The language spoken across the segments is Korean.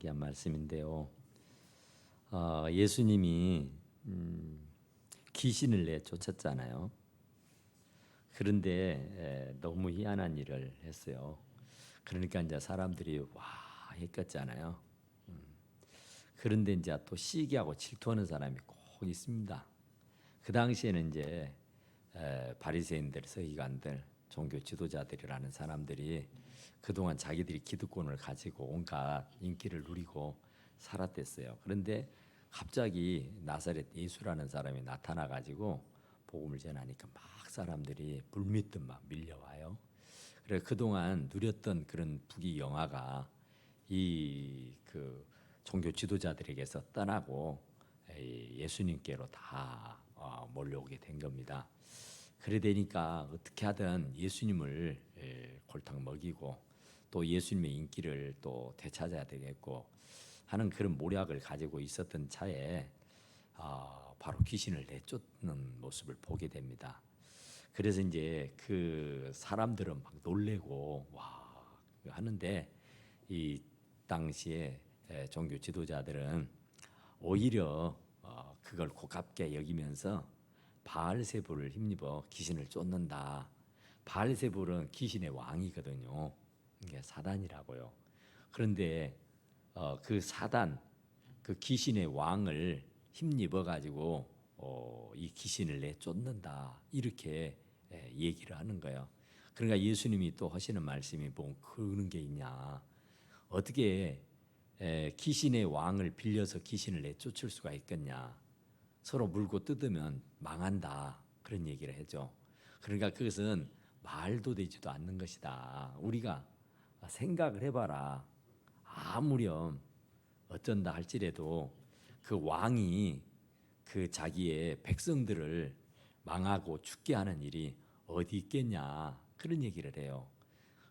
귀한 말씀인데요. 예수님이 귀신을 내쫓았잖아요. 그런데 너무 희한한 일을 했어요. 그러니까 이제 사람들이 와 했겠잖아요. 그런데 이제 또 시기하고 질투하는 사람이 꼭 있습니다. 그 당시에는 이제 바리새인들, 서기관들, 종교 지도자들이라는 사람들이 그동안 자기들이 기득권을 가지고 온갖 인기를 누리고 살았댔어요. 그런데 갑자기 나사렛 예수라는 사람이 나타나 가지고 복음을 전하니까 막 사람들이 불미듯 막 밀려와요. 그래 그동안 누렸던 그런 부귀영화가 이 그 종교 지도자들에게서 떠나고 예수님께로 다 몰려오게 된 겁니다. 그래 되니까 어떻게 하든 예수님을 골탕 먹이고 또 예수님의 인기를 또 되찾아야 되겠고 하는 그런 모략을 가지고 있었던 차에 바로 귀신을 내쫓는 모습을 보게 됩니다. 그래서 이제 그 사람들은 막 놀래고 와 하는데 이 당시에 종교 지도자들은 오히려 그걸 고깝게 여기면서 바알세불을 힘입어 귀신을 쫓는다. 바알세불은 귀신의 왕이거든요. 이게 사단이라고요. 그런데 그 사단, 그 귀신의 왕을 힘입어 가지고 이 귀신을 내쫓는다 이렇게 얘기를 하는 거예요. 그러니까 예수님이 또 하시는 말씀이 뭐 그런 게 있냐? 어떻게 귀신의 왕을 빌려서 귀신을 내쫓을 수가 있겠냐? 서로 물고 뜯으면 망한다 그런 얘기를 해죠. 그러니까 그것은 말도 되지도 않는 것이다. 우리가 생각을 해봐라. 아무렴 어쩐다 할지라도 그 왕이 그 자기의 백성들을 망하고 죽게 하는 일이 어디 있겠냐 그런 얘기를 해요.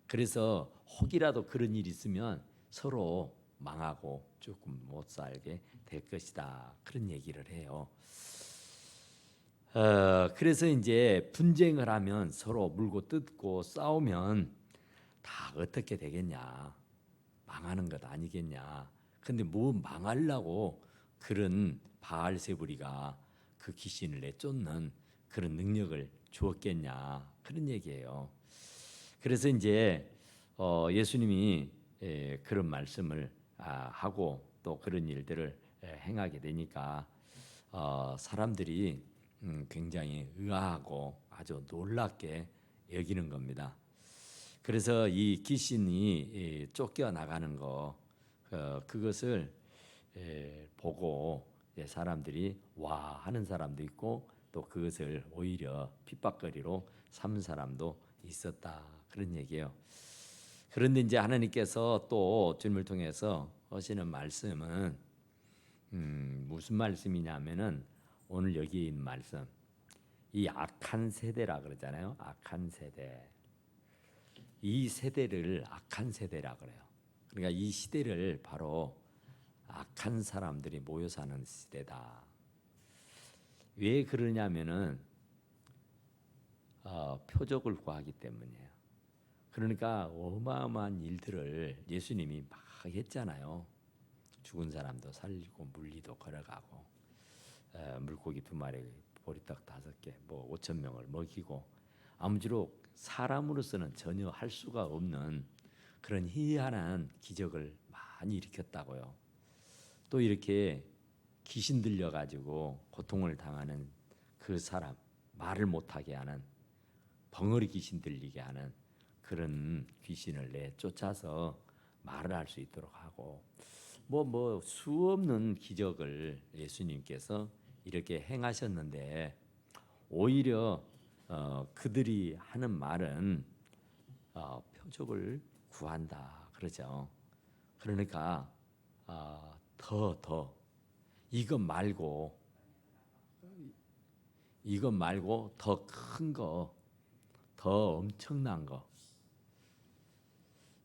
그래서 혹이라도 그런 일이 있으면 서로 망하고 조금 못 살게 될 것이다 그런 얘기를 해요. 그래서 이제 분쟁을 하면 서로 물고 뜯고 싸우면 다 어떻게 되겠냐 망하는 것 아니겠냐. 근데 뭐 망하려고 그런 바알세부리가 그 귀신을 내쫓는 그런 능력을 주었겠냐 그런 얘기예요. 그래서 이제 예수님이 그런 말씀을 하고 또 그런 일들을 행하게 되니까 사람들이 굉장히 의아하고 아주 놀랍게 여기는 겁니다. 그래서 이 귀신이 쫓겨나가는 거 그것을 보고 사람들이 와 하는 사람도 있고 또 그것을 오히려 핍박거리로 삼은 사람도 있었다 그런 얘기예요. 그런데 이제 하나님께서 또 주님을 통해서 하시는 말씀은 무슨 말씀이냐면은 오늘 여기 있는 말씀 이 악한 세대라 그러잖아요. 악한 세대. 이 세대를 악한 세대라 그래요. 그러니까 이 시대를 바로 악한 사람들이 모여 사는 시대다. 왜 그러냐면은 표적을 구하기 때문이에요. 그러니까 어마어마한 일들을 예수님이 막 했잖아요. 죽은 사람도 살리고 물리도 걸어가고 물고기 2마리 보리떡 5개 뭐 5천 명을 먹이고 아무쪼록 사람으로서는 전혀 할 수가 없는 그런 희한한 기적을 많이 일으켰다고요. 또 이렇게 귀신 들려 가지고 고통을 당하는 그 사람 말을 못하게 하는 벙어리 귀신 들리게 하는 그런 귀신을 내쫓아서 말을 할 수 있도록 하고 뭐 수없는 기적을 예수님께서 이렇게 행하셨는데 오히려 그들이 하는 말은 표적을 구한다 그러죠. 그러니까 더 이것 말고 더 큰 거, 더 엄청난 거,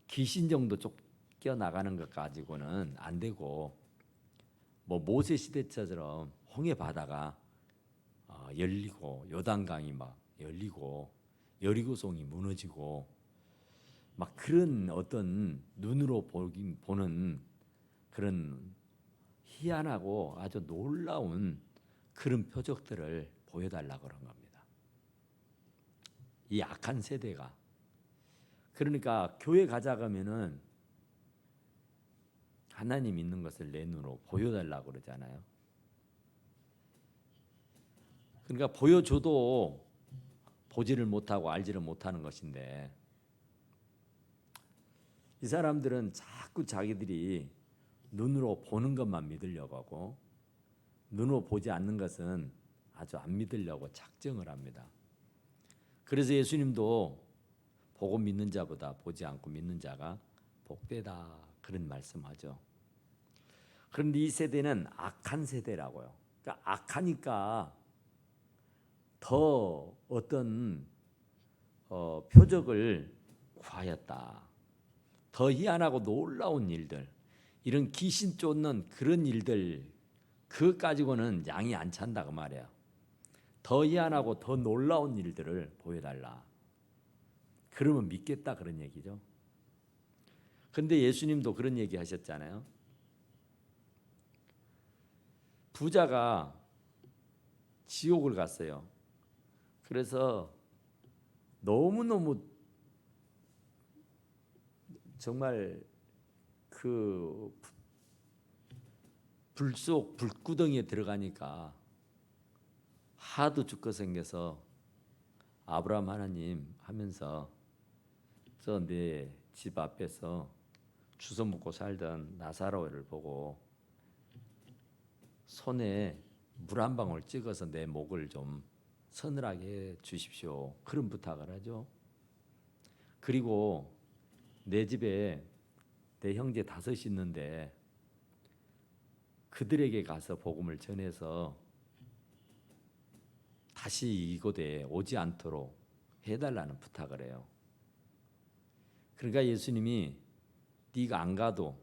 귀신 정도 쫓겨 나가는 것 가지고는 안 되고 뭐 모세 시대처럼 홍해 바다가 열리고 요단강이 막 열리고 여리고성이 무너지고 막 그런 어떤 눈으로 보는 그런 희한하고 아주 놀라운 그런 표적들을 보여달라고 그런 겁니다. 이 악한 세대가. 그러니까 교회 가자 그러면은 하나님 있는 것을 내 눈으로 보여달라고 그러잖아요. 그러니까 보여줘도 보지를 못하고 알지를 못하는 것인데, 이 사람들은 자꾸 자기들이 눈으로 보는 것만 믿으려고 하고 눈으로 보지 않는 것은 아주 안 믿으려고 작정을 합니다. 그래서 예수님도 보고 믿는 자보다 보지 않고 믿는 자가 복되다 그런 말씀하죠. 그런데 이 세대는 악한 세대라고요. 그러니까 악하니까 더 어떤 표적을 구하였다. 더 희한하고 놀라운 일들, 이런 귀신 쫓는 그런 일들, 그것 가지고는 양이 안 찬다 그 말이에요. 더 희한하고 더 놀라운 일들을 보여달라. 그러면 믿겠다 그런 얘기죠. 근데 예수님도 그런 얘기 하셨잖아요. 부자가 지옥을 갔어요. 그래서 너무너무 정말 그 불속 불구덩이에 들어가니까 하도 죽고 생겨서 아브라함 하나님 하면서 저 내 집 앞에서 주워 먹고 살던 나사로를 보고 손에 물 한 방울 찍어서 내 목을 좀 서늘하게 해 주십시오. 그런 부탁을 하죠. 그리고 내 집에 내 형제 5이 있는데 그들에게 가서 복음을 전해서 다시 이곳에 오지 않도록 해달라는 부탁을 해요. 그러니까 예수님이 네가 안 가도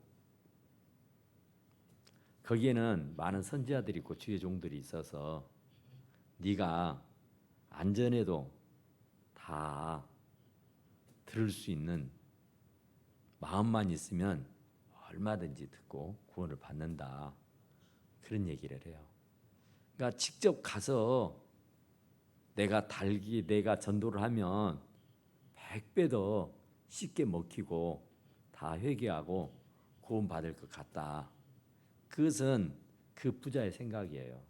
거기에는 많은 선지자들이 있고 주의 종들이 있어서 네가 안전해도 다 들을 수 있는 마음만 있으면 얼마든지 듣고 구원을 받는다. 그런 얘기를 해요. 그러니까 직접 가서 내가 전도를 하면 100배 더 쉽게 먹히고 다 회개하고 구원 받을 것 같다. 그것은 그 부자의 생각이에요.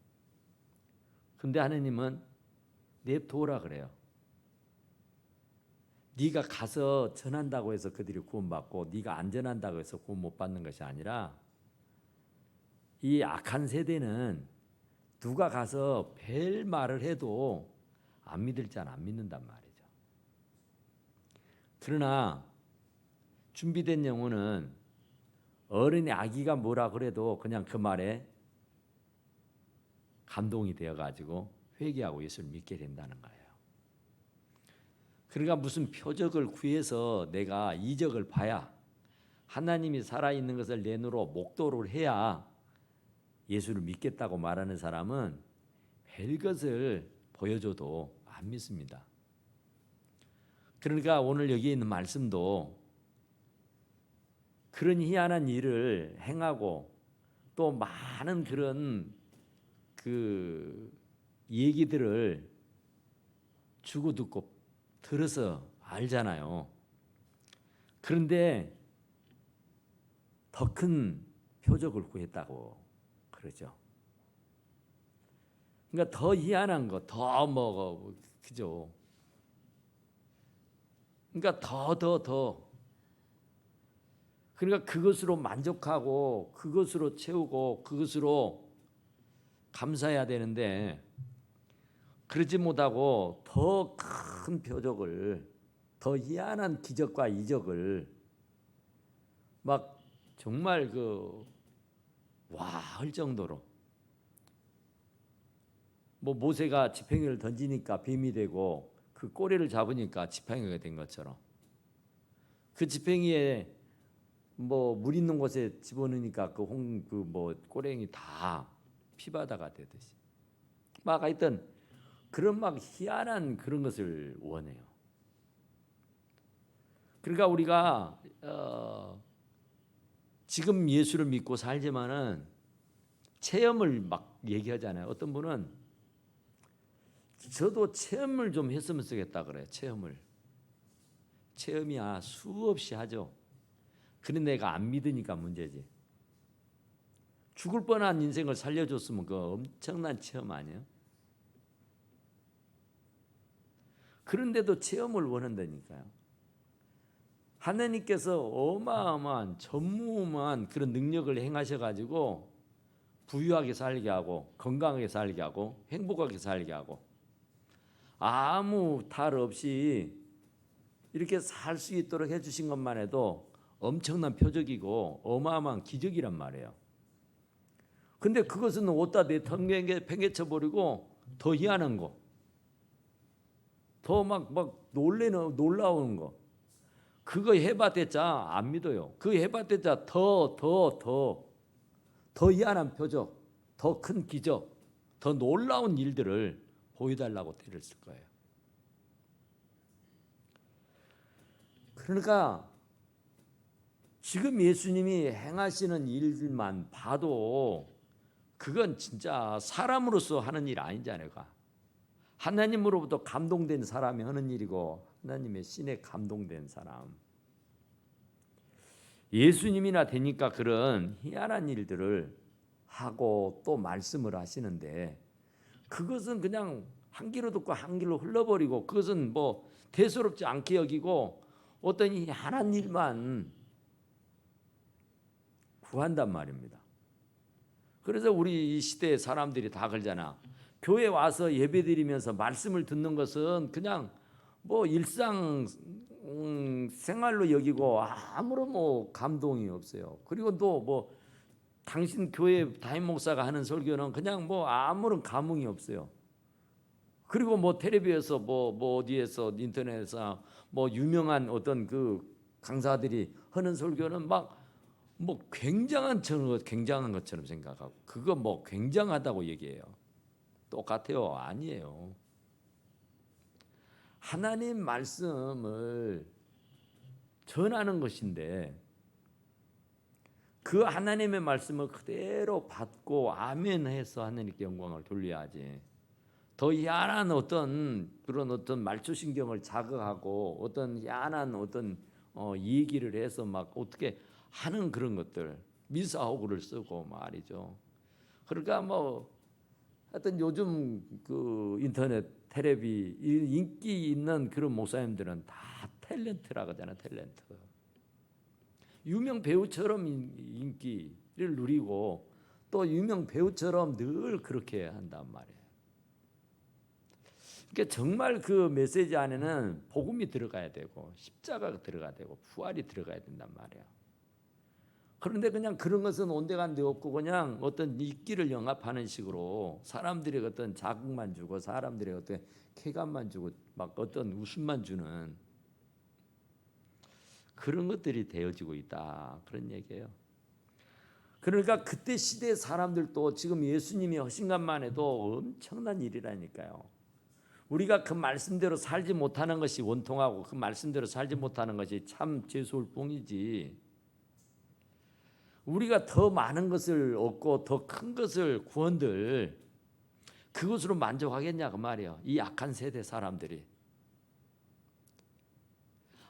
근데 하나님은 냅둬라 그래요. 네가 가서 전한다고 해서 그들이 구원받고 네가 안 전한다고 해서 구원 못 받는 것이 아니라, 이 악한 세대는 누가 가서 별 말을 해도 안 믿을 자는 안 믿는단 말이죠. 그러나 준비된 영혼은 어른의 아기가 뭐라 그래도 그냥 그 말에 감동이 되어가지고 회개하고 예수를 믿게 된다는 거예요. 그러니까 무슨 표적을 구해서 내가 이적을 봐야, 하나님이 살아있는 것을 내 눈으로 목도를 해야 예수를 믿겠다고 말하는 사람은 별것을 보여줘도 안 믿습니다. 그러니까 오늘 여기 있는 말씀도 그런 희한한 일을 행하고 또 많은 그런 그 얘기들을 주고 듣고 들어서 알잖아요. 그런데 더 큰 표적을 구했다고 그러죠. 그러니까 더 희한한 거, 더 뭐 그죠. 그러니까 더. 그러니까 그것으로 만족하고 그것으로 채우고 그것으로 감사해야 되는데, 그러지 못하고 더 큰 표적을, 더 희한한 기적과 이적을 막 정말 와 할 정도로, 뭐 모세가 지팡이를 던지니까 뱀이 되고 그 꼬리를 잡으니까 지팡이가 된 것처럼, 그 지팡이에 뭐 물 있는 곳에 집어넣으니까 뭐 꼬랭이 다 피바다가 되듯이 막 하여튼 그런 막 희한한 그런 것을 원해요. 그러니까 우리가 지금 예수를 믿고 살지만은 체험을 막 얘기하잖아요. 어떤 분은 저도 체험을 좀 했으면 쓰겠다 그래요. 체험이야 수없이 하죠. 그런데 내가 안 믿으니까 문제지. 죽을 뻔한 인생을 살려줬으면 그 엄청난 체험 아니에요? 그런데도 체험을 원한다니까요. 하나님께서 어마어마한 전무후무한 그런 능력을 행하셔가지고 부유하게 살게 하고 건강하게 살게 하고 행복하게 살게 하고 아무 탈 없이 이렇게 살 수 있도록 해주신 것만 해도 엄청난 표적이고 어마어마한 기적이란 말이에요. 근데 그것은 어디다 내팽개쳐 버리고 더 희한한 거, 더 막 놀라운 거, 그거 해봤댔자 안 믿어요. 그거 해봤댔자 더 희한한 표적, 더 큰 기적, 더 놀라운 일들을 보여달라고 때렸을 거예요. 그러니까 지금 예수님이 행하시는 일들만 봐도 그건 진짜 사람으로서 하는 일 아니잖아요. 하나님으로부터 감동된 사람이 하는 일이고 하나님의 신에 감동된 사람. 예수님이나 되니까 그런 희한한 일들을 하고 또 말씀을 하시는데 그것은 그냥 한 귀로 듣고 한 귀로 흘러버리고 그것은 뭐 대수롭지 않게 여기고 어떤 희한한 일만 구한단 말입니다. 그래서 우리 이 시대의 사람들이 다 그러잖아. 교회 와서 예배드리면서 말씀을 듣는 것은 그냥 뭐 일상 생활로 여기고 아무런 뭐 감동이 없어요. 그리고 또 뭐 당신 교회 담임 목사가 하는 설교는 그냥 뭐 아무런 감흥이 없어요. 그리고 뭐 텔레비에서 뭐 어디에서 인터넷에서 뭐 유명한 어떤 그 강사들이 하는 설교는 막 뭐 굉장한 것처럼 생각하고 그거 뭐 굉장하다고 얘기해요. 똑같아요? 아니에요. 하나님 말씀을 전하는 것인데 그 하나님의 말씀을 그대로 받고 아멘해서 하나님께 영광을 돌려야지. 더 희한한 어떤 그런 어떤 말초신경을 자극하고 어떤 희한한 어떤 얘기를 해서 막 어떻게 하는 그런 것들 미사오구를 쓰고 말이죠. 그러니까 뭐 하여튼 요즘 그 인터넷 텔레비 인기 있는 그런 목사님들은 다 탤런트라고 하잖아. 탤런트. 유명 배우처럼 인기를 누리고 또 유명 배우처럼 늘 그렇게 한단 말이에요. 그러니까 정말 그 메시지 안에는 복음이 들어가야 되고 십자가가 들어가야 되고 부활이 들어가야 된단 말이에요. 그런데 그냥 그런 것은 온데간데 없고 그냥 어떤 이끼를 영합하는 식으로 사람들의 어떤 자극만 주고 사람들의 어떤 쾌감만 주고 막 어떤 웃음만 주는 그런 것들이 되어지고 있다. 그런 얘기예요. 그러니까 그때 시대의 사람들도 지금 예수님이 하신 것만 해도 엄청난 일이라니까요. 우리가 그 말씀대로 살지 못하는 것이 원통하고 그 말씀대로 살지 못하는 것이 참 죄수일 뿐이지. 우리가 더 많은 것을 얻고 더 큰 것을 구원들 그것으로 만족하겠냐 그 말이에요. 이 악한 세대 사람들이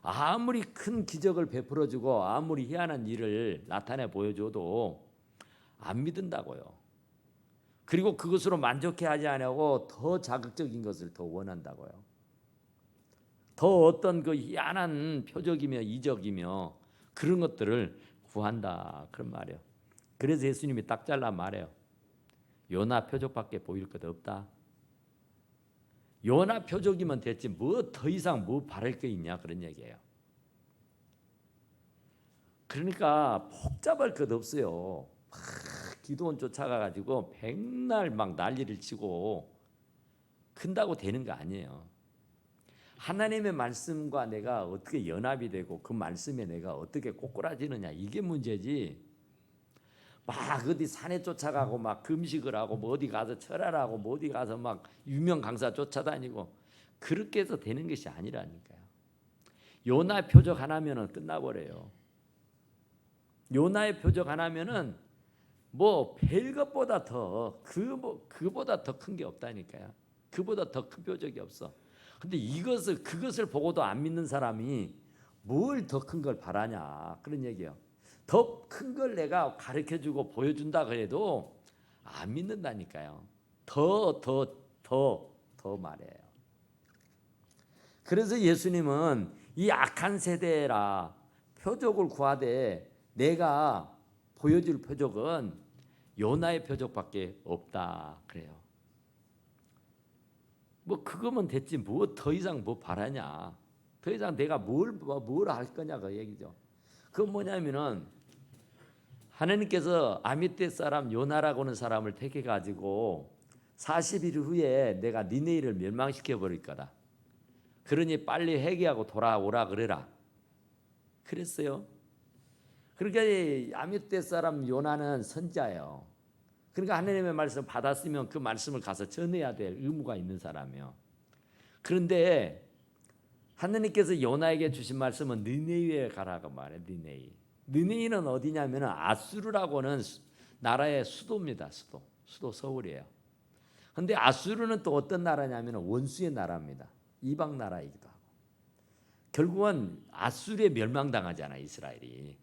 아무리 큰 기적을 베풀어주고 아무리 희한한 일을 나타내 보여줘도 안 믿는다고요. 그리고 그것으로 만족해하지 않고 더 자극적인 것을 더 원한다고요. 더 어떤 그 희한한 표적이며 이적이며 그런 것들을 구한다 그런 말이에요. 그래서 예수님이 딱 잘라 말해요. 요나 표적밖에 보일 것 없다. 요나 표적이면 됐지 뭐 더 이상 뭐 바랄 게 있냐 그런 얘기예요. 그러니까 복잡할 것 없어요. 막 기도원 쫓아가가지고 백날 막 난리를 치고 큰다고 되는 거 아니에요. 하나님의 말씀과 내가 어떻게 연합이 되고 그 말씀에 내가 어떻게 꼬꾸라지느냐 이게 문제지. 막 어디 산에 쫓아가고 막 금식을 하고 뭐 어디 가서 철하라고 뭐 어디 가서 막 유명 강사 쫓아다니고 그렇게 해서 되는 것이 아니라니까요. 요나 표적 하나면은 끝나버려요. 요나의 표적 하나면은 뭐 별것보다 더 그보다 더 큰 게 없다니까요. 그보다 더 큰 표적이 없어. 근데 그것을 보고도 안 믿는 사람이 뭘 더 큰 걸 바라냐 그런 얘기예요. 더 큰 걸 내가 가르쳐주고 보여준다 그래도 안 믿는다니까요. 더 말해요. 그래서 예수님은 이 악한 세대라 표적을 구하되 내가 보여줄 표적은 요나의 표적밖에 없다 그래요. 뭐 그거면 됐지 뭐 더 이상 뭐 바라냐. 더 이상 내가 뭘 할 거냐 그 얘기죠. 그건 뭐냐면은 하나님께서 아미떼 사람 요나라고 하는 사람을 택해 가지고 40일 후에 내가 니네이를 멸망시켜 버릴 거다. 그러니 빨리 회개하고 돌아오라 그래라. 그랬어요. 그러니까 아미떼 사람 요나는 선자예요. 그러니까 하나님의 말씀 받았으면 그 말씀을 가서 전해야 될 의무가 있는 사람이에요. 그런데 하나님께서 요나에게 주신 말씀은 느네이에 가라고 말해. 느네이는 어디냐면 아수르라고는 나라의 수도입니다. 수도 서울이에요. 그런데 아수르는 또 어떤 나라냐면 원수의 나라입니다. 이방 나라이기도 하고. 결국은 아수르에 멸망당하잖아 이스라엘이.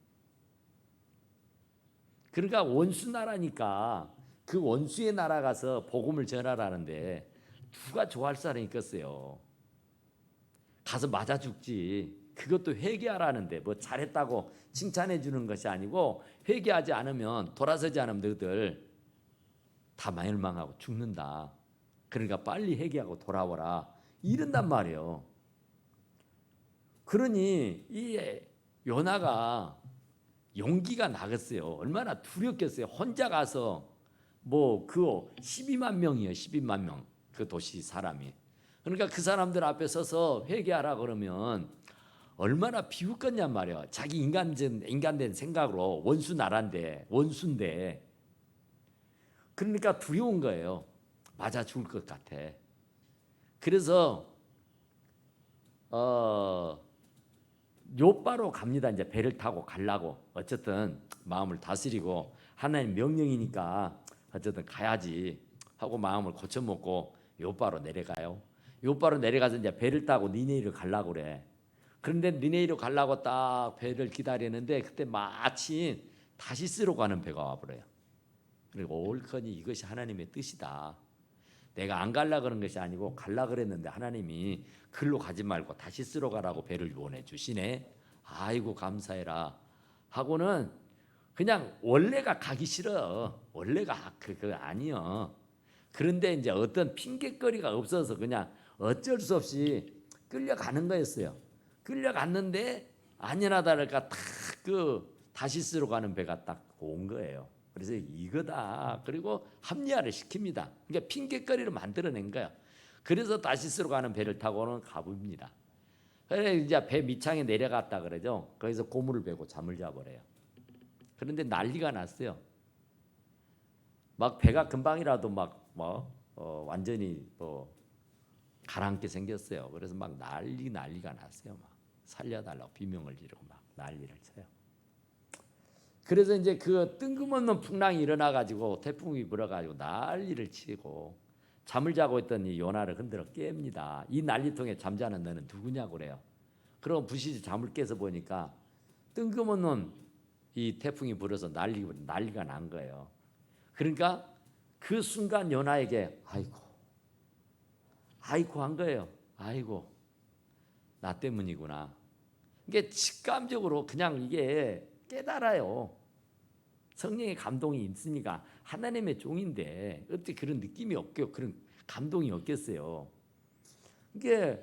그러니까 원수 나라니까 그 원수의 나라 가서 복음을 전하라는데 누가 좋아할 사람이 있겠어요. 가서 맞아 죽지. 그것도 회개하라는데 뭐 잘했다고 칭찬해 주는 것이 아니고 회개하지 않으면 돌아서지 않으면 너희들 다 멸망하고 죽는다. 그러니까 빨리 회개하고 돌아오라. 이런단 말이에요. 그러니 이 요나가 용기가 나겠어요. 얼마나 두렵겠어요. 혼자 가서 뭐 그 12만 명이에요. 12만 명. 그 도시 사람이. 그러니까 그 사람들 앞에 서서 회개하라 그러면 얼마나 비웃겠냔 말이에요. 자기 인간된 생각으로 원수인데 그러니까 두려운 거예요. 맞아 죽을 것 같아. 그래서 요바로 갑니다. 이제 배를 타고 가려고 어쨌든 마음을 다스리고 하나님 명령이니까 어쨌든 가야지 하고 마음을 고쳐먹고 요바로 내려가요. 요바로 내려가서 이제 배를 타고 니네이를 가려고 그래. 그런데 니네이로 가려고 딱 배를 기다리는데 그때 마침 다시스로 가는 배가 와버려요. 그리고 옳거니 이것이 하나님의 뜻이다. 내가 안 갈라 그런 것이 아니고 갈라 그랬는데 하나님이 글로 가지 말고 다시스로 가라고 배를 보내주시네. 아이고 감사해라 하고는 그냥 원래가 가기 싫어. 원래가 그거 아니요. 그런데 이제 어떤 핑계거리가 없어서 그냥 어쩔 수 없이 끌려가는 거였어요. 끌려갔는데 아니나 다를까 딱 그 다시스로 가는 배가 딱 온 거예요. 그래서 이거다. 그리고 합리화를 시킵니다. 그러니까 핑계거리를 만들어낸 거야. 그래서 다시스로 가는 배를 타고는 가봅니다. 그래 이제 배 밑창에 내려갔다 그러죠. 거기서 고물을 베고 잠을 자버려요. 그런데 난리가 났어요. 막 배가 금방이라도 완전히 가라앉게 생겼어요. 그래서 막 난리가 났어요. 막 살려달라고 비명을 지르고 막 난리를 쳐요. 그래서 이제 그 뜬금없는 풍랑이 일어나가지고 태풍이 불어가지고 난리를 치고 잠을 자고 있던 이 요나를 흔들어 깹니다. 이 난리통에 잠자는 너는 누구냐고 그래요. 그럼 부시지 잠을 깨서 보니까 뜬금없는 이 태풍이 불어서 난리가 난 거예요. 그러니까 그 순간 요나에게 아이고 한 거예요. 아이고 나 때문이구나. 이게 직감적으로 그냥 이게 깨달아요. 성령의 감동이 있으니까 하나님의 종인데 어떻게 그런 느낌이 없고 그런 감동이 없겠어요. 이게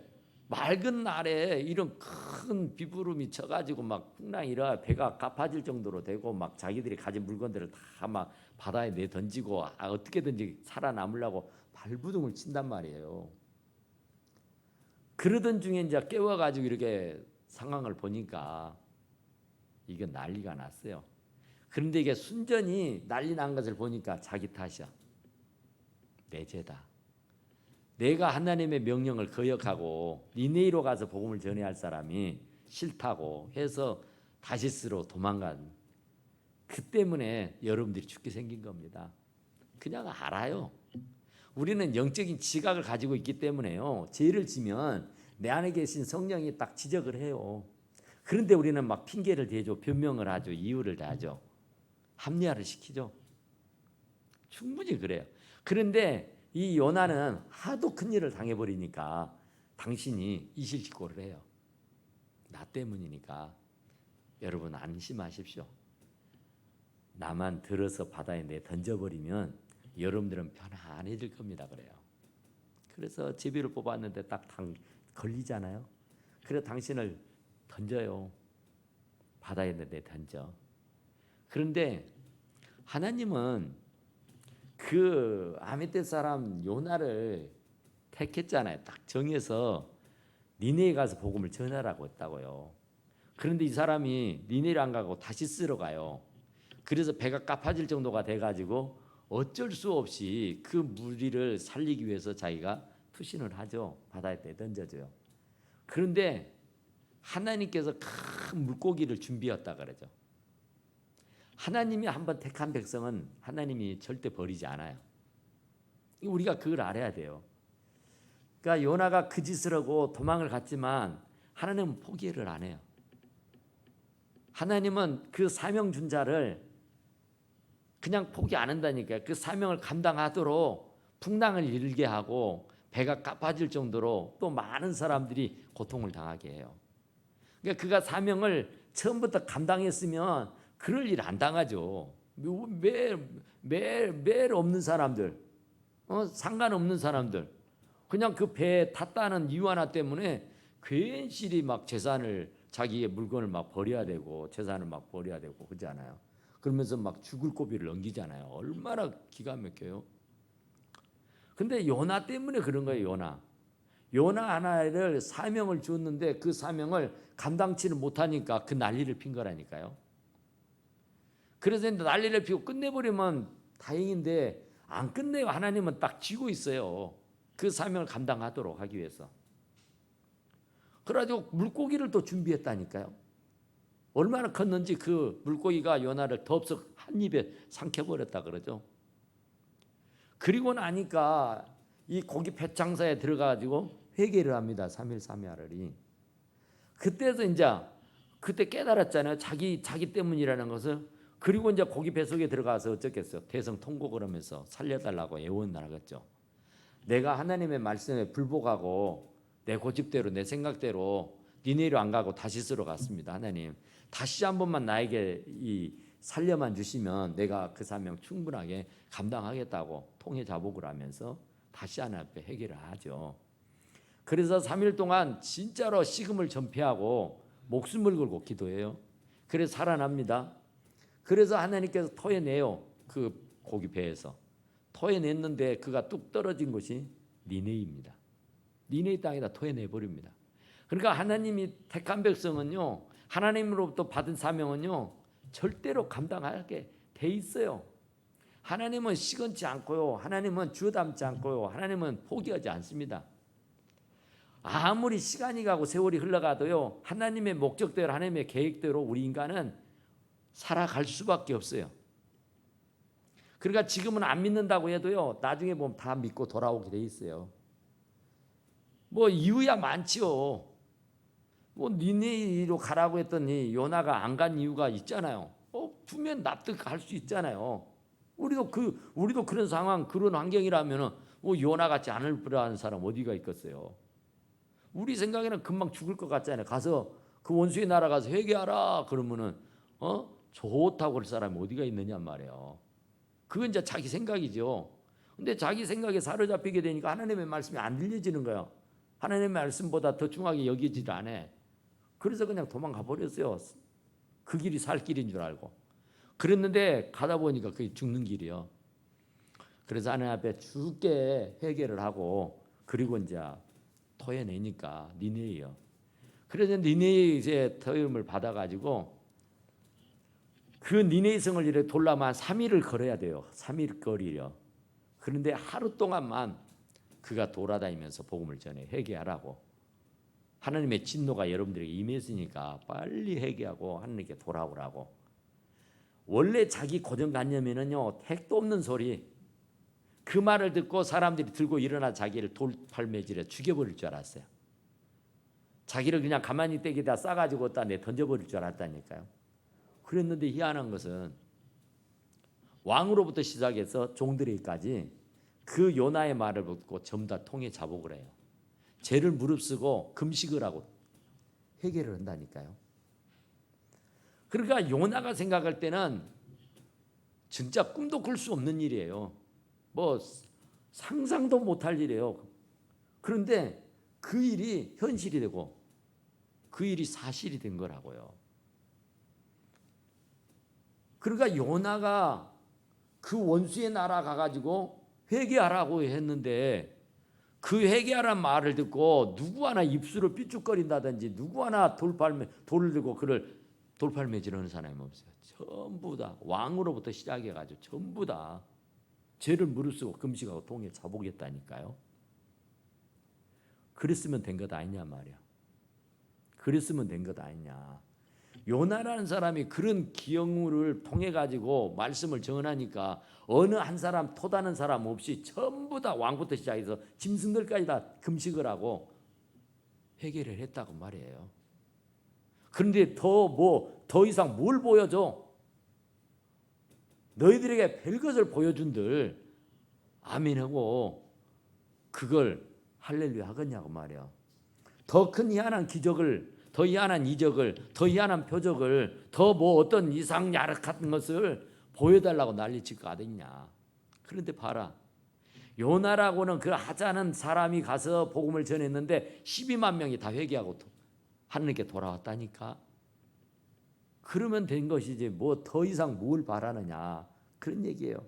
맑은 날에 이런 큰 비구름이 쳐가지고 막 풍랑이 일어나 배가 가파질 정도로 되고 막 자기들이 가진 물건들을 다 막 바다에 내 던지고 어떻게든지 살아남으려고 발부둥을 친단 말이에요. 그러던 중에 이제 깨워가지고 이렇게 상황을 보니까 이게 난리가 났어요. 그런데 이게 순전히 난리 난 것을 보니까 자기 탓이야. 내 죄다. 내가 하나님의 명령을 거역하고 니네이로 가서 복음을 전해야 할 사람이 싫다고 해서 다시스로 도망간. 그 때문에 여러분들이 죽게 생긴 겁니다. 그냥 알아요. 우리는 영적인 지각을 가지고 있기 때문에요. 죄를 지면 내 안에 계신 성령이 딱 지적을 해요. 그런데 우리는 막 핑계를 대죠. 변명을 하죠. 이유를 다하죠. 합리화를 시키죠. 충분히 그래요. 그런데 이 요나는 하도 큰 일을 당해버리니까 당신이 이실직고를 해요. 나 때문이니까. 여러분 안심하십시오. 나만 들어서 바다에 내 던져버리면 여러분들은 편안해질 겁니다. 그래요. 그래서 제비를 뽑았는데 딱 걸리잖아요. 그래서 당신을 던져요. 바다에 내 던져. 그런데 하나님은 그 아미떼 사람 요나를 택했잖아요. 딱 정해서 니네에 가서 복음을 전하라고 했다고요. 그런데 이 사람이 니네를 안 가고 다시 쓰러 가요. 그래서 배가 까파질 정도가 돼가지고 어쩔 수 없이 그 무리를 살리기 위해서 자기가 투신을 하죠. 바다에 던져줘요. 그런데 하나님께서 큰 물고기를 준비했다 그러죠. 하나님이 한번 택한 백성은 하나님이 절대 버리지 않아요. 우리가 그걸 알아야 돼요. 그러니까 요나가 그 짓을 하고 도망을 갔지만 하나님은 포기를 안 해요. 하나님은 그 사명 준 자를 그냥 포기 안 한다니까요. 그 사명을 감당하도록 풍랑을 일게 하고 배가 까빠질 정도로 또 많은 사람들이 고통을 당하게 해요. 그러니까 그가 사명을 처음부터 감당했으면 그럴 일 안 당하죠. 매일 없는 사람들, 상관없는 사람들, 그냥 그 배에 탔다는 이유 하나 때문에 괜시리 막 재산을 자기의 물건을 막 버려야 되고 재산을 막 버려야 되고 그러잖아요. 그러면서 막 죽을 고비를 넘기잖아요. 얼마나 기가 막혀요. 근데 요나 때문에 그런 거예요. 요나 하나를 사명을 줬는데 그 사명을 감당치를 못하니까 그 난리를 핀 거라니까요. 그래서 난리를 피고 끝내버리면 다행인데 안 끝내요. 하나님은 딱 쥐고 있어요. 그 사명을 감당하도록 하기 위해서. 그래가지고 물고기를 또 준비했다니까요. 얼마나 컸는지 그 물고기가 요나를 덥석 한 입에 삼켜버렸다 그러죠. 그리고 나니까 이 고기 폐창사에 들어가가지고 회개를 합니다. 3일 3야를이. 그때서 이제 그때 깨달았잖아요. 자기 때문이라는 것을. 그리고 이제 고기 뱃속에 들어가서 어쩌겠어요. 대성 통곡을 하면서 살려달라고 애원을 하겠죠. 내가 하나님의 말씀에 불복하고 내 고집대로 내 생각대로 니네로 안 가고 다시스로 갔습니다. 하나님 다시 한 번만 나에게 이 살려만 주시면 내가 그 사명 충분하게 감당하겠다고 통해 자복을 하면서 다시 하나님 앞에 회개를 하죠. 그래서 3일 동안 진짜로 식음을 전폐하고 목숨을 걸고 기도해요. 그래서 살아납니다. 그래서 하나님께서 토해내요. 그 고기 배에서. 토해냈는데 그가 뚝 떨어진 곳이 니네입니다. 니네 땅에다 토해내버립니다. 그러니까 하나님이 택한 백성은요. 하나님으로부터 받은 사명은요. 절대로 감당하게 돼 있어요. 하나님은 시건치 않고요. 하나님은 주워 담지 않고요. 하나님은 포기하지 않습니다. 아무리 시간이 가고 세월이 흘러가도요. 하나님의 목적대로 하나님의 계획대로 우리 인간은 살아갈 수밖에 없어요. 그러니까 지금은 안 믿는다고 해도요. 나중에 보면 다 믿고 돌아오게 돼 있어요. 뭐 이유야 많지요. 뭐 니네로 가라고 했더니 요나가 안 간 이유가 있잖아요. 두면 납득할 수 있잖아요. 우리도 그런 상황, 그런 환경이라면은 뭐 요나 같지 않을 뻔한 사람 어디가 있겠어요. 우리 생각에는 금방 죽을 것 같잖아요. 가서 그 원수의 나라 가서 회개하라 그러면은 좋다고 할 사람이 어디가 있느냐 말이에요. 그건 이제 자기 생각이죠. 근데 자기 생각에 사로잡히게 되니까 하나님의 말씀이 안 들려지는 거예요. 하나님의 말씀보다 더 중하게 여기질 않아. 그래서 그냥 도망가 버렸어요. 그 길이 살 길인 줄 알고. 그랬는데 가다 보니까 그게 죽는 길이요. 그래서 하나님 앞에 죽게 회개를 하고 그리고 이제 토해내니까 니네예요. 그래서 니네의 이제 토임을 받아가지고 그 니네의 성을 이렇게 돌려면 3일을 걸어야 돼요. 3일 거리요. 그런데 하루 동안만 그가 돌아다니면서 복음을 전해 회개하라고. 하나님의 진노가 여러분들에게 임했으니까 빨리 회개하고 하나님께 돌아오라고. 원래 자기 고정관념에는요, 택도 없는 소리, 그 말을 듣고 사람들이 들고 일어나 자기를 돌팔매질해 죽여버릴 줄 알았어요. 자기를 그냥 가만히 떼기다 싸가지고 갖다 내 던져버릴 줄 알았다니까요. 그랬는데 희한한 것은 왕으로부터 시작해서 종들에게까지 그 요나의 말을 듣고 전부 다 통에 자복을 해요. 죄를 무릅쓰고 금식을 하고 회개를 한다니까요. 그러니까 요나가 생각할 때는 진짜 꿈도 꿀 수 없는 일이에요. 뭐 상상도 못할 일이에요. 그런데 그 일이 현실이 되고 그 일이 사실이 된 거라고요. 그러니까 요나가 그 원수의 나라 가가지고 회개하라고 했는데 그 회개하라는 말을 듣고 누구 하나 입술을 삐죽거린다든지 누구 하나 돌을 들고 그를 돌팔매질하는 사람이 없어요. 전부 다 왕으로부터 시작해가지고 전부 다 죄를 무릅쓰고 금식하고 통에 자복했다니까요. 그랬으면 된 것 아니냐 말이야. 그랬으면 된 것 아니냐. 요나라는 사람이 그런 기형을 통해 가지고 말씀을 전하니까 어느 한 사람 토다는 사람 없이 전부 다 왕부터 시작해서 짐승들까지 다 금식을 하고 회개를 했다고 말이에요. 그런데 더 이상 뭘 보여줘? 너희들에게 별것을 보여준들 아멘하고 그걸 할렐루야 하겠냐고 말이야. 더 큰 희한한 기적을, 더 희한한 이적을, 더 희한한 표적을, 더 뭐 어떤 이상 야릇 같은 것을 보여달라고 난리칠 거 어딨냐. 그런데 봐라, 요나라고는 그 하찮은 사람이 가서 복음을 전했는데 12만 명이 다 회개하고 하느님께 돌아왔다니까. 그러면 된 것이지 뭐 더 이상 뭘 바라느냐 그런 얘기예요.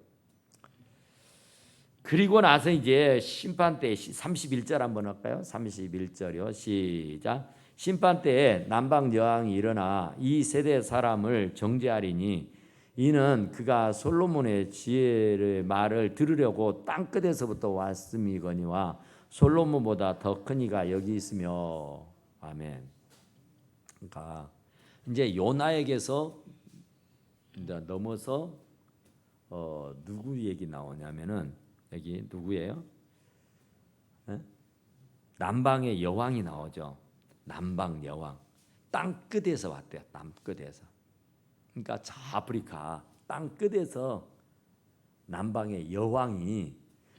그리고 나서 이제 심판 때 31절 한번 할까요? 31절이요. 시작. 심판 때에 남방 여왕이 일어나 이 세대 사람을 정죄하리니 이는 그가 솔로몬의 지혜의 말을 들으려고 땅 끝에서부터 왔음이거니와 솔로몬보다 더 큰 이가 여기 있으며. 아멘. 그러니까 이제 요나에게서 이제 넘어서 누구 얘기 나오냐면은 여기 누구예요? 에? 남방의 여왕이 나오죠. 남방 여왕. 땅 끝에서 왔대요. 땅 끝에서. 그러니까 저 아프리카 땅 끝에서 남방의 여왕이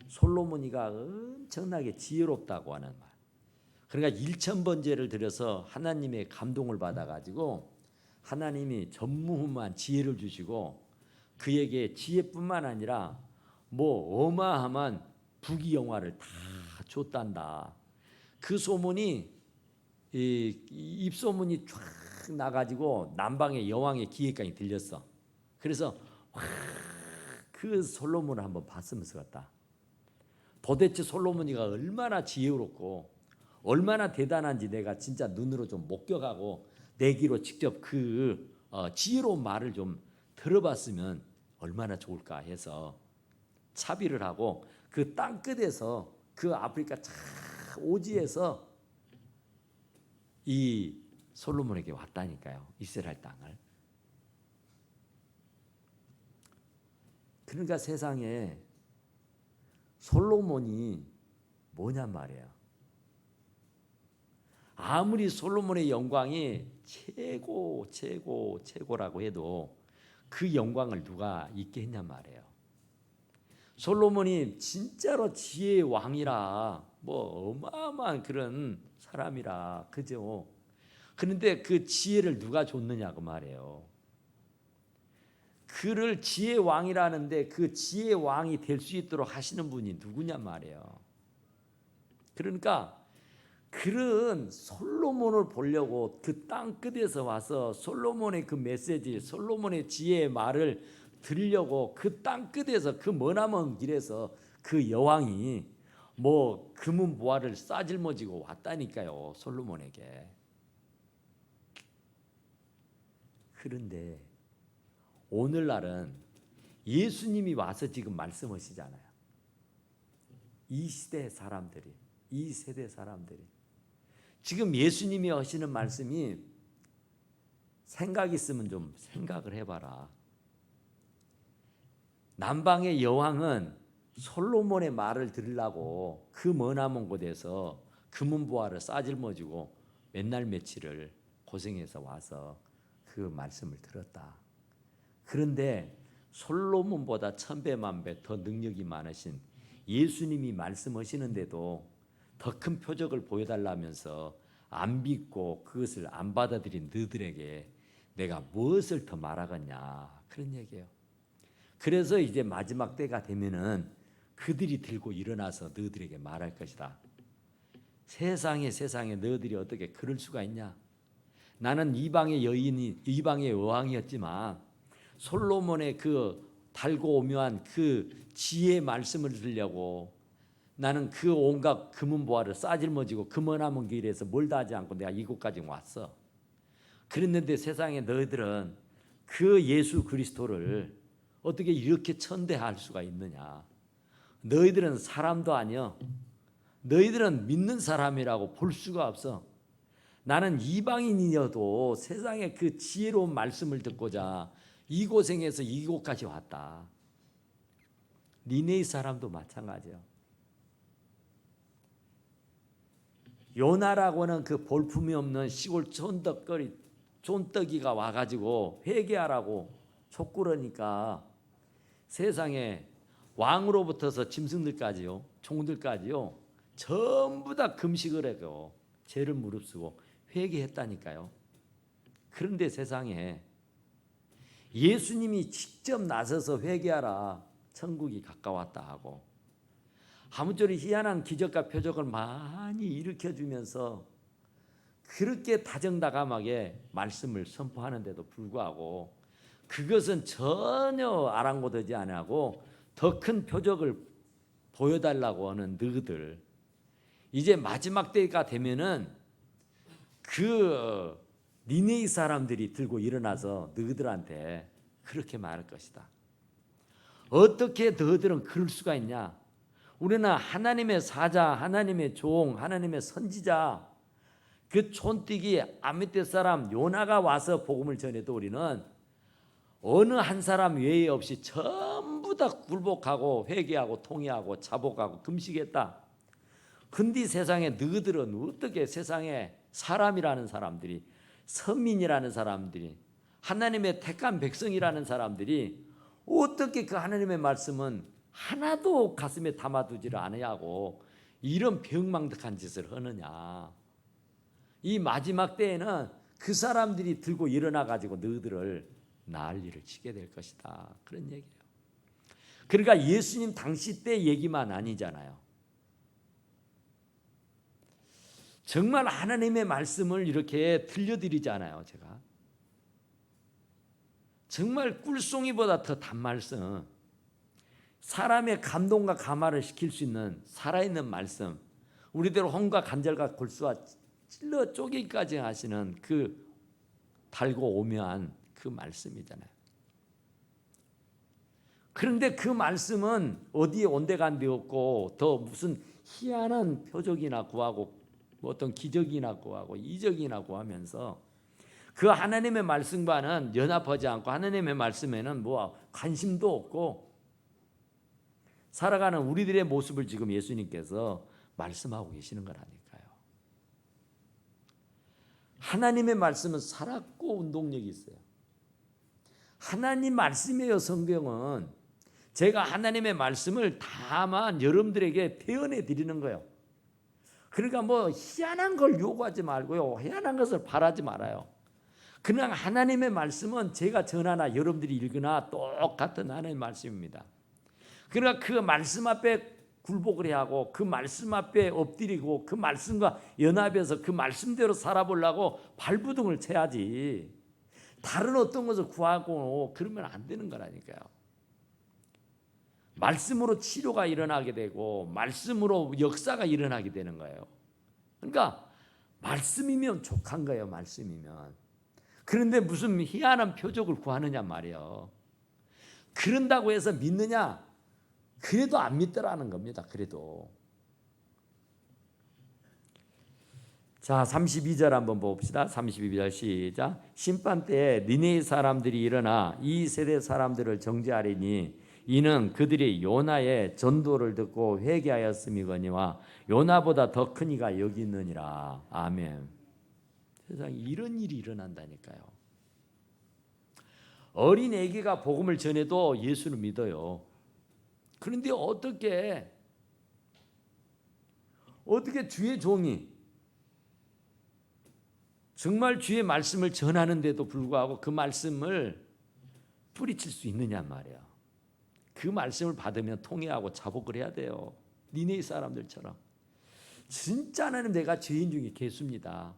솔로몬이가 엄청나게 지혜롭다고 하는 말. 그러니까 1000번제를 드려서 하나님의 감동을 받아가지고 하나님이 전무후무한 지혜를 주시고 그에게 지혜뿐만 아니라 뭐 어마어마한 부귀영화를 다 줬단다. 그 소문이 입소문이 쫙 나가지고 남방의 여왕의 귀에까지 들렸어. 그래서 그 솔로몬을 한번 봤으면 좋겠다. 도대체 솔로몬이가 얼마나 지혜롭고 얼마나 대단한지 내가 진짜 눈으로 좀 목격하고 내 귀로 직접 그 지혜로운 말을 좀 들어봤으면 얼마나 좋을까 해서 차비를 하고 그 땅 끝에서 그 아프리카 오지에서 이 솔로몬에게 왔다니까요. 이스라엘 땅을. 그러니까 세상에 솔로몬이 뭐냔 말이에요. 아무리 솔로몬의 영광이 최고라고 해도 그 영광을 누가 있게 했냔 말이에요. 솔로몬이 진짜로 지혜의 왕이라 뭐 어마어마한 그런 사람이라 그죠. 그런데 그 지혜를 누가 줬느냐고 말이에요. 그를 지혜의 왕이라는데 그 지혜의 왕이 될 수 있도록 하시는 분이 누구냐 말이에요. 그러니까 그런 솔로몬을 보려고 그 땅 끝에서 와서 솔로몬의 그 메시지, 솔로몬의 지혜의 말을 들으려고 그 땅 끝에서 그 머나먼 길에서 그 여왕이 뭐 금은 보화를 싸질머지고 왔다니까요. 솔로몬에게. 그런데 오늘날은 예수님이 와서 지금 말씀하시잖아요. 이 시대 사람들이, 이 세대 사람들이 지금 예수님이 하시는 말씀이 생각 있으면 좀 생각을 해봐라. 남방의 여왕은 솔로몬의 말을 들으려고 그 머나먼 곳에서 금은보화를 싸질머지고 맨날 며칠을 고생해서 와서 그 말씀을 들었다. 그런데 솔로몬보다 천배만배 더 능력이 많으신 예수님이 말씀하시는데도 더 큰 표적을 보여달라면서 안 믿고 그것을 안 받아들인 너희들에게 내가 무엇을 더 말하겠냐, 그런 얘기예요. 그래서 이제 마지막 때가 되면은 그들이 들고 일어나서 너희들에게 말할 것이다. 세상에 너희들이 어떻게 그럴 수가 있냐? 나는 이방의 여인이 이방의 여왕이었지만 솔로몬의 그 달고 오묘한 그 지혜의 말씀을 들으려고 나는 그 온갖 금은보화를 싸질머지고 그 머나먼 길에서 멀다 하지 않고 내가 이곳까지 왔어. 그랬는데 세상에 너희들은 그 예수 그리스도를 어떻게 이렇게 천대할 수가 있느냐? 너희들은 사람도 아니여. 너희들은 믿는 사람이라고 볼 수가 없어. 나는 이방인이어도 세상에 그 지혜로운 말씀을 듣고자 이 고생에서 이곳까지 왔다. 니네의 사람도 마찬가지예요. 요나라고는 그 볼품이 없는 시골 촌떡이가 와가지고 회개하라고 촉구르니까 세상에 왕으로부터서 짐승들까지요, 종들까지요, 전부 다 금식을 하고 죄를 무릅쓰고 회개했다니까요. 그런데 세상에 예수님이 직접 나서서 회개하라, 천국이 가까웠다 하고 아무쪼록 희한한 기적과 표적을 많이 일으켜주면서 그렇게 다정다감하게 말씀을 선포하는데도 불구하고 그것은 전혀 아랑곳하지 않고 더 큰 표적을 보여달라고 하는 너희들, 이제 마지막 때가 되면은 그 니네의 사람들이 들고 일어나서 너희들한테 그렇게 말할 것이다. 어떻게 너희들은 그럴 수가 있냐? 우리는 하나님의 사자, 하나님의 종, 하나님의 선지자, 그 촌뜨기 아미떼 사람 요나가 와서 복음을 전해도 우리는 어느 한 사람 외에 없이 전부 다 굴복하고 회개하고 통회하고 자복하고 금식했다. 근데 세상에 너희들은 어떻게 세상에 사람이라는 사람들이, 선민이라는 사람들이, 하나님의 택한 백성이라는 사람들이 어떻게 그 하나님의 말씀은 하나도 가슴에 담아두지를 않으냐고 이런 병망덕한 짓을 하느냐. 이 마지막 때에는 그 사람들이 들고 일어나 가지고 너희들을 난리를 치게 될 것이다, 그런 얘기예요. 그러니까 예수님 당시 때 얘기만 아니잖아요. 정말 하나님의 말씀을 이렇게 들려드리잖아요. 제가 정말 꿀송이보다 더 단말씀, 사람의 감동과 감화를 시킬 수 있는 살아있는 말씀, 우리대로 혼과 간절과 골수와 찔러 쪼개기까지 하시는 그 달고 오묘한 그 말씀이잖아요. 그런데 그 말씀은 어디에 온데간데 없고 더 무슨 희한한 표적이나 구하고 뭐 어떤 기적이나 구하고 이적이나 구하면서 그 하나님의 말씀과는 연합하지 않고 하나님의 말씀에는 뭐 관심도 없고 살아가는 우리들의 모습을 지금 예수님께서 말씀하고 계시는 거라니까요. 하나님의 말씀은 살았고 운동력이 있어요. 하나님 말씀이에요. 성경은 제가 하나님의 말씀을 다만 여러분들에게 표현해 드리는 거예요. 그러니까 뭐 희한한 걸 요구하지 말고요, 희한한 것을 바라지 말아요. 그냥 하나님의 말씀은 제가 전하나 여러분들이 읽으나 똑같은 하나님의 말씀입니다. 그러니까 그 말씀 앞에 굴복을 해야 하고 그 말씀 앞에 엎드리고 그 말씀과 연합해서 그 말씀대로 살아보려고 발부둥을 쳐야지, 다른 어떤 것을 구하고 그러면 안 되는 거라니까요. 말씀으로 치료가 일어나게 되고 말씀으로 역사가 일어나게 되는 거예요. 그러니까 말씀이면 족한 거예요. 말씀이면. 그런데 무슨 희한한 표적을 구하느냐 말이에요. 그런다고 해서 믿느냐? 그래도 안 믿더라는 겁니다. 그래도. 자, 32절 한번 봅시다. 32절 시작. 심판 때에 니네 사람들이 일어나 이 세대 사람들을 정죄하리니 이는 그들이 요나의 전도를 듣고 회개하였음이거니와 요나보다 더 큰 이가 여기 있느니라. 아멘. 세상에 이런 일이 일어난다니까요. 어린 아기가 복음을 전해도 예수를 믿어요. 그런데 어떻게 주의 종이 정말 주의 말씀을 전하는데도 불구하고 그 말씀을 뿌리칠 수 있느냐 말이야. 그 말씀을 받으면 통회하고 자복을 해야 돼요. 니네 사람들처럼. 진짜 하나님 내가 죄인 중에 개수입니다.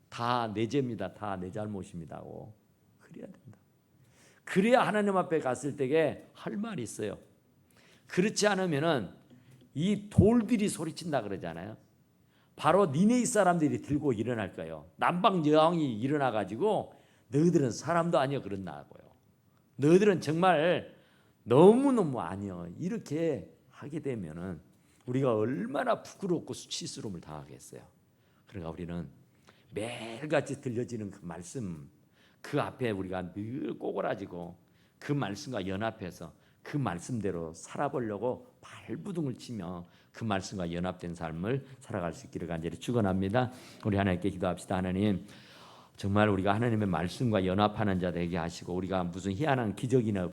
다 내 죄입니다. 다 내 잘못입니다고. 그래야 된다. 그래야 하나님 앞에 갔을 때에 할 말이 있어요. 그렇지 않으면은 이 돌들이 소리친다 그러잖아요. 바로 니네 사람들이 들고 일어날 거예요. 남방 여왕이 일어나 가지고 너희들은 사람도 아니여 그런다고요. 너희들은 정말 너무너무 아니여. 이렇게 하게 되면은 우리가 얼마나 부끄럽고 수치스러움을 당하겠어요. 그러니까 우리는 매일같이 들려지는 그 말씀, 그 앞에 우리가 늘 꼬그라지고 그 말씀과 연합해서 그 말씀대로 살아보려고 발부둥을 치며 그 말씀과 연합된 삶을 살아갈 수 있기를 간절히 축원합니다. 우리 하나님께 기도합시다. 하나님, 정말 우리가 하나님의 말씀과 연합하는 자 되게 하시고 우리가 무슨 희한한 기적이나